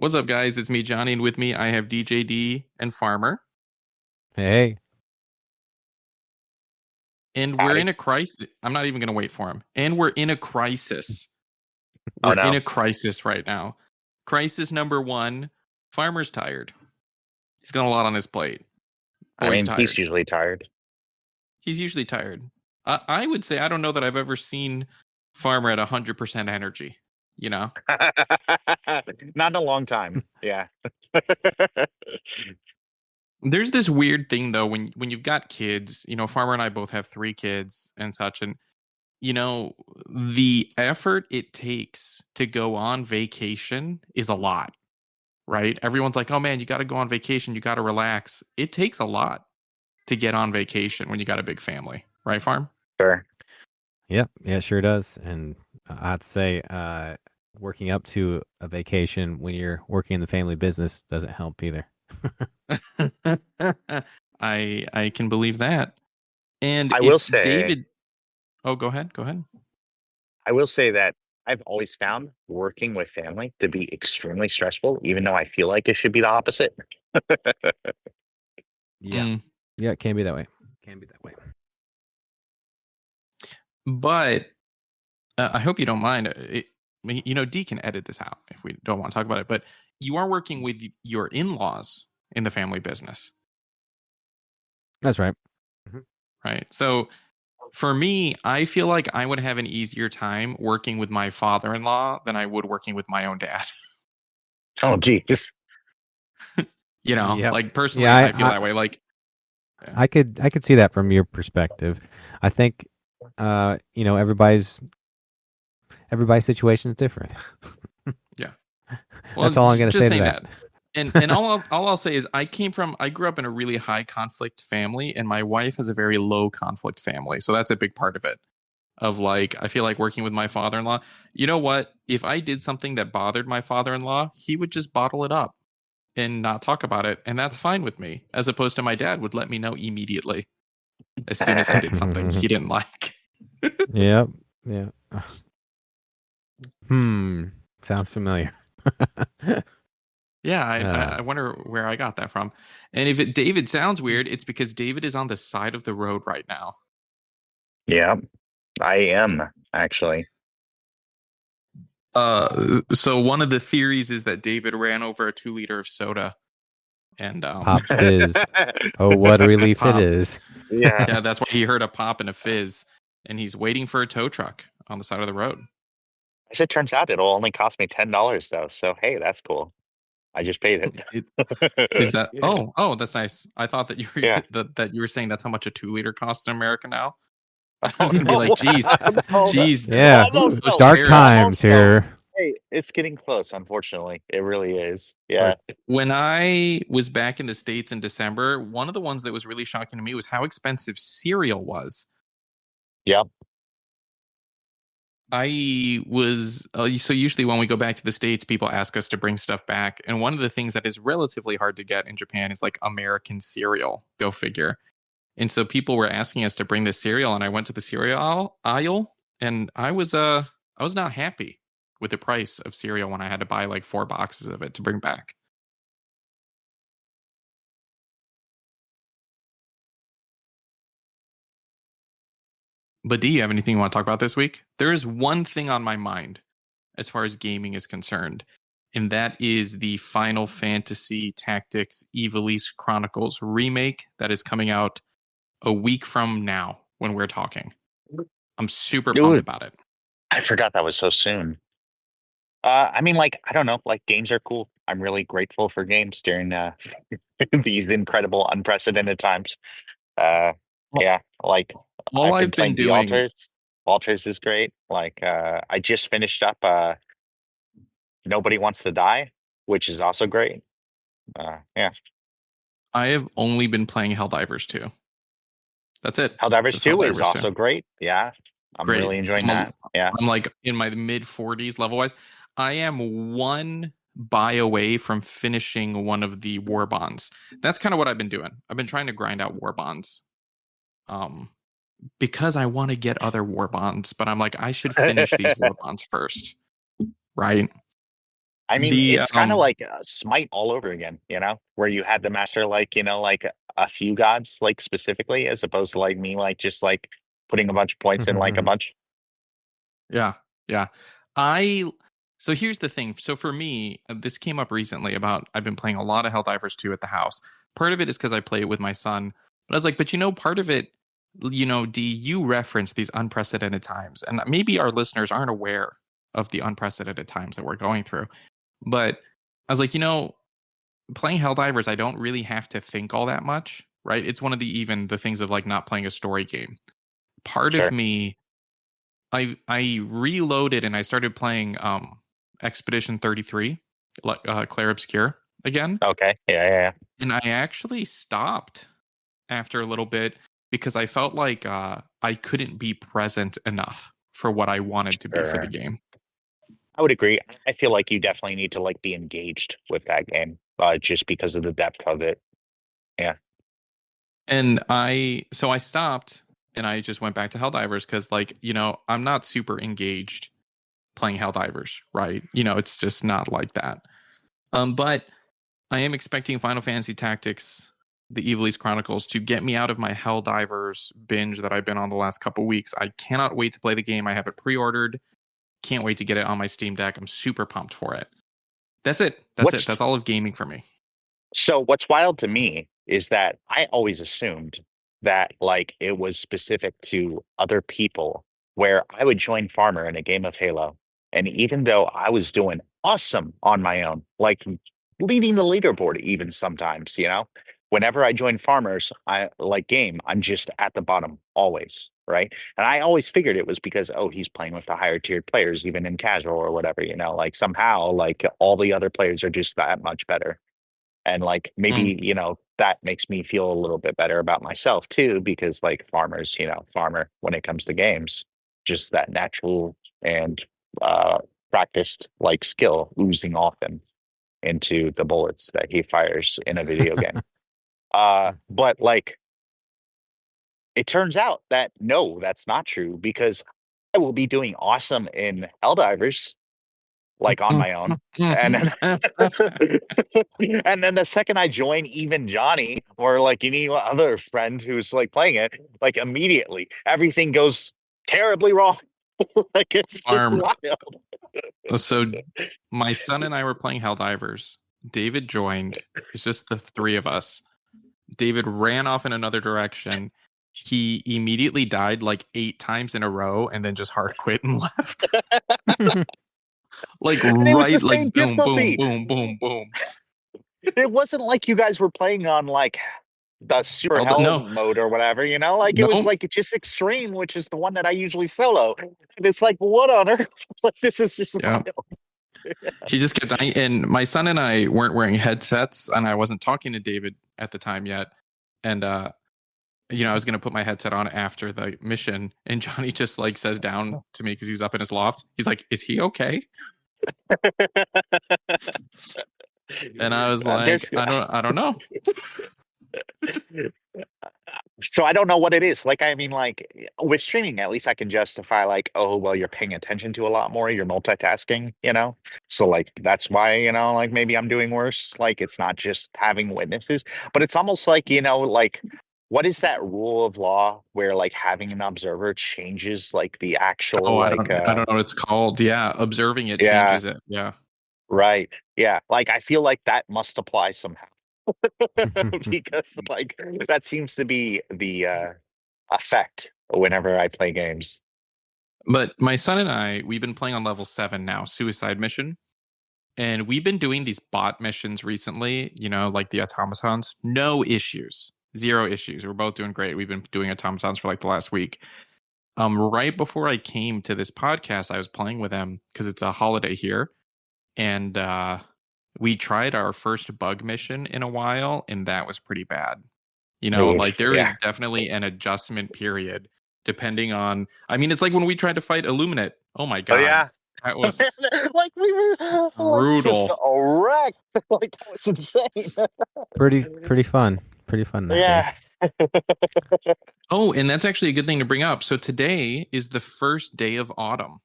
What's up, guys? It's me, Johnny, and with me I have DJD and Farmer. Hey. And we're Howdy. in a crisis. I'm not even going to wait for him. And we're in a crisis. Oh, We're no. in a crisis right now. Crisis number one, Farmer's tired. He's got a lot on his plate. Boy's tired. He's usually tired. He's usually tired. I would say I don't know that I've ever seen Farmer at 100% energy, you know? Not in a long time. Yeah. There's this weird thing though when you've got kids, you know, Farmer and I both have 3 kids and such, and you know, the effort it takes to go on vacation is a lot, right? Everyone's like, "Oh man, you got to go on vacation, you got to relax." It takes a lot to get on vacation when you got a big family, right, Farm? Sure. Yep. Yeah, it sure does. And I'd say working up to a vacation when you're working in the family business doesn't help either. I can believe that. And I if will say, David, oh, go ahead. I will say that I've always found working with family to be extremely stressful, even though I feel like it should be the opposite. Yeah. Yeah, it can be that way. But I hope you don't mind. You know, D can edit this out if we don't want to talk about it. But you are working with your in-laws in the family business, That's right. right? So for me, I feel like I would have an easier time working with my father-in-law than I would working with my own dad. Oh, geez. You know, Yep. like personally, Yeah, I feel that way. Like, I could see that from your perspective. I think you know, everybody's situation is different. yeah. Well, that's all I'm going to say to that. And all I'll say is I grew up in a really high conflict family, and my wife has a very low conflict family. So that's a big part of it. Of like, I feel like working with my father-in-law. You know what? If I did something that bothered my father-in-law, he would just bottle it up and not talk about it, and that's fine with me. As opposed to my dad would let me know immediately as soon as I did something he didn't like. Yep. Yeah. Sounds familiar. Yeah, I wonder where I got that from. And if David sounds weird, it's because David is on the side of the road right now. Yeah, I am, actually. So one of the theories is that David ran over a 2-liter of soda. And Pop fizz. Oh, what a relief it is. Yeah, that's why he heard a pop and a fizz. And he's waiting for a tow truck on the side of the road. As it turns out, it'll only cost me $10 though. So hey, that's cool. I just paid it. Is that? Oh, that's nice. I thought that you were Yeah. that you were saying that's how much a 2-liter costs in America now. I was gonna be like, geez, yeah, almost, those dark tariffs. times here. Hey, it's getting close. Unfortunately, it really is. Yeah. When I was back in the States in December, one of the ones that was really shocking to me was how expensive cereal was. Yep. I was so usually when we go back to the States, people ask us to bring stuff back, and one of the things that is relatively hard to get in Japan is like American cereal. Go figure. And so people were asking us to bring this cereal, and I went to the cereal aisle, and I was not happy with the price of cereal when I had to buy like 4 boxes of it to bring back. But do you have anything you want to talk about this week? There is one thing on my mind as far as gaming is concerned, and that is the Final Fantasy Tactics Ivalice Chronicles remake that is coming out a week from now when we're talking. I'm super pumped about it. I forgot that was so soon. I mean, like, I don't know, like games are cool. I'm really grateful for games during these incredible, unprecedented times. Yeah, like All I've been I've been playing The doing, Alters. Alters is great. Like, I just finished up Nobody Wants to Die, which is also great. Yeah, I have only been playing Helldivers 2. That's it. Helldivers Just 2 is Helldivers 2. also great. Yeah, I'm Great. really enjoying that. Yeah, I'm like in my mid-40s level-wise. I am one buy away from finishing one of the war bonds. That's kind of what I've been doing. I've been trying to grind out war bonds. Because I want to get other war bonds, but I'm like, I should finish these war bonds first. Right? I mean, The it's kind of like Smite all over again, where you had to master like, like a few gods, like specifically, as opposed to like me, like just like putting a bunch of points in like a bunch. Yeah, yeah. I so here's the thing. So for me, this came up recently about I've been playing a lot of Helldivers 2 at the house. Part of it is because I play it with my son. But I was like, but part of it, you reference these unprecedented times, and maybe our listeners aren't aware of the unprecedented times that we're going through. But I was like, playing Helldivers, I don't really have to think all that much, right? It's one of the things of like not playing a story game. Part of Sure. me, I reloaded and I started playing Expedition 33, Clair Obscur again, Okay. Yeah. and I actually stopped after a little bit because I felt like I couldn't be present enough for what I wanted to be for the Sure. game. I would agree. I feel like you definitely need to like be engaged with that game, just because of the depth of it. Yeah. And so I stopped and I just went back to Helldivers because, like, I'm not super engaged playing Helldivers, right? It's just not like that. But I am expecting Final Fantasy Tactics, the Evilise Chronicles, to get me out of my Helldivers binge that I've been on the last couple weeks. I cannot wait to play the game. I have it pre-ordered. Can't wait to get it on my Steam Deck. I'm super pumped for it. That's it. What's That's all of gaming for me. So what's wild to me is that I always assumed that like it was specific to other people where I would join Farmer in a game of Halo. And even though I was doing awesome on my own, like leading the leaderboard even sometimes, whenever I join Farmers, I like game, I'm just at the bottom always, right? And I always figured it was because, oh, he's playing with the higher tiered players, even in casual or whatever, like somehow like all the other players are just that much better. And like Mm. maybe, that makes me feel a little bit better about myself too, because like farmers, farmer when it comes to games, just that natural and uh practiced like skill oozing off him into the bullets that he fires in a video game. But like it turns out that no, that's not true because I will be doing awesome in Helldivers like on my own. And then and then the second I join even Johnny or like any other friend who's like playing it, like immediately everything goes terribly wrong. Like it's just Arm. wild. So my son and I were playing Helldivers. David joined. It's just the three of us. David ran off in another direction. He immediately died like 8 times in a row and then just hard quit and left. Like And it was the right, same like boom, boom, difficulty. boom, boom, boom. It wasn't like you guys were playing on like the super hell No, mode or whatever, like it was no. like just extreme, which is the one that I usually solo. And it's like, what on earth? Like this is just Yeah. wild. He just kept dying. And my son and I weren't wearing headsets, and I wasn't talking to David at the time yet. And I was gonna put my headset on after the mission, and Johnny just like says down to me because he's up in his loft. He's like, "Is he okay?" And I was like, There's I don't know. so I don't know what it is. Like, I mean, like with streaming, at least I can justify like, oh, well, you're paying attention to a lot more, you're multitasking, So like that's why, like maybe I'm doing worse. Like it's not just having witnesses, but it's almost like, like what is that rule of law where like having an observer changes like the actual Oh, like I don't know what it's called. Yeah, observing it yeah, changes it. Yeah. right. Yeah. Like I feel like that must apply somehow. Because like that seems to be the effect whenever I play games. But my son and I, we've been playing on level 7 now, Suicide Mission. And we've been doing these bot missions recently, like the automatons. No issues. Zero issues. We're both doing great. We've been doing automatons for like the last week. Right before I came to this podcast, I was playing with them because it's a holiday here. And we tried our first bug mission in a while, and that was pretty bad. Like there is Yeah. definitely an adjustment period depending on. I mean, it's like when we tried to fight Illuminate. Oh my Oh god, yeah. that was Like we were like just brutal. a wreck. Like that was insane. Pretty fun. Pretty fun that game. Yeah. Oh, and that's actually a good thing to bring up. So today is the first day of autumn.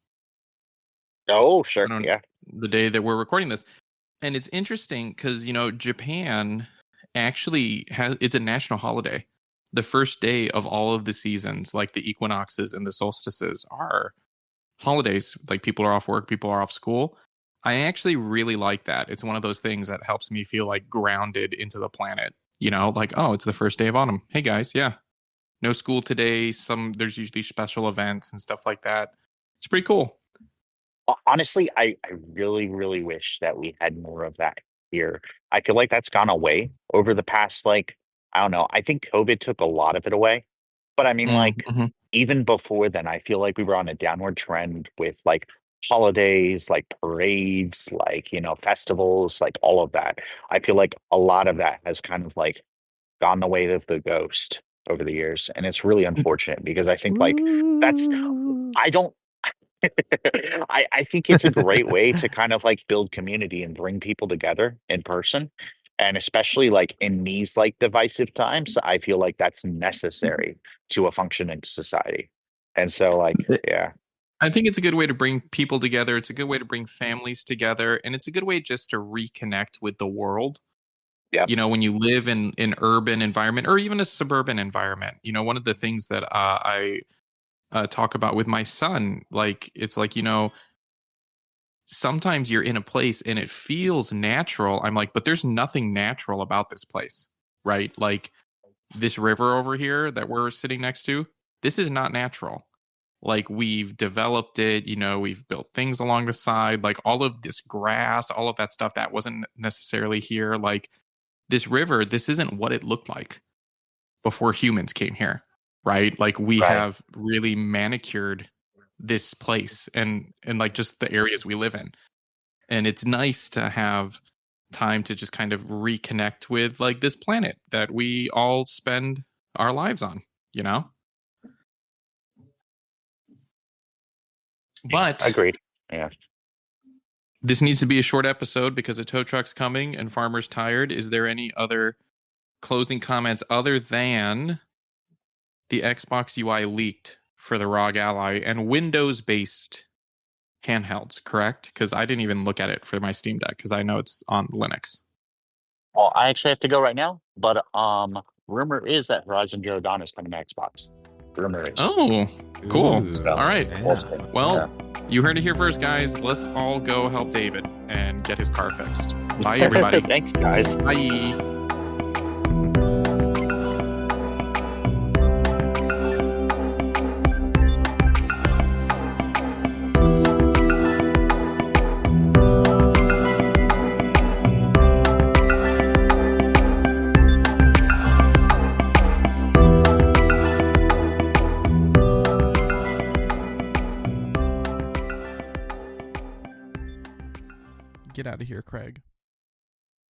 Oh, I sure. don't Yeah. the day that we're recording this. And it's interesting because, Japan actually it's a national holiday. The first day of all of the seasons, like the equinoxes and the solstices, are holidays. Like people are off work, people are off school. I actually really like that. It's one of those things that helps me feel like grounded into the planet. Like, oh, it's the first day of autumn. Hey guys, yeah. No school today. There's usually special events and stuff like that. It's pretty cool. Honestly, I really, really wish that we had more of that here. I feel like that's gone away over the past, like, I don't know. I think COVID took a lot of it away. But I mean, like, Mm-hmm. even before then, I feel like we were on a downward trend with like holidays, like parades, like, festivals, like all of that. I feel like a lot of that has kind of like gone the way of the ghost over the years. And it's really unfortunate because I think like that's, Ooh. I don't, I think it's a great way to kind of like build community and bring people together in person. And especially like in these like divisive times, I feel like that's necessary to a functioning society. And so like, yeah, I think it's a good way to bring people together. It's a good way to bring families together, and it's a good way just to reconnect with the world. yeah, When you live in an urban environment or even a suburban environment, one of the things that I talk about with my son, like it's like sometimes you're in a place and it feels natural. I'm like, but there's nothing natural about this place, right? Like this river over here that we're sitting next to, this is not natural. Like we've developed it, we've built things along the side, like all of this grass, all of that stuff that wasn't necessarily here. Like this river, this isn't what it looked like before humans came here, right? Like we right. have really manicured this place and like just the areas we live in. And it's nice to have time to just kind of reconnect with like this planet that we all spend our lives on, you know? But Agreed. Yeah. this needs to be a short episode because a tow truck's coming and Farmer's tired. Is there any other closing comments other than the Xbox UI leaked for the ROG Ally and Windows based handhelds, correct? Because I didn't even look at it for my Steam Deck because I know it's on Linux. Well, I actually have to go right now, but rumor is that Horizon Zero Dawn is coming to Xbox. Rumor is. Oh, cool. So, All right. we'll see. Well, you heard it here first, guys. Let's all go help David and get his car fixed. Bye, everybody. Thanks, guys. Bye. Get out of here, Craig.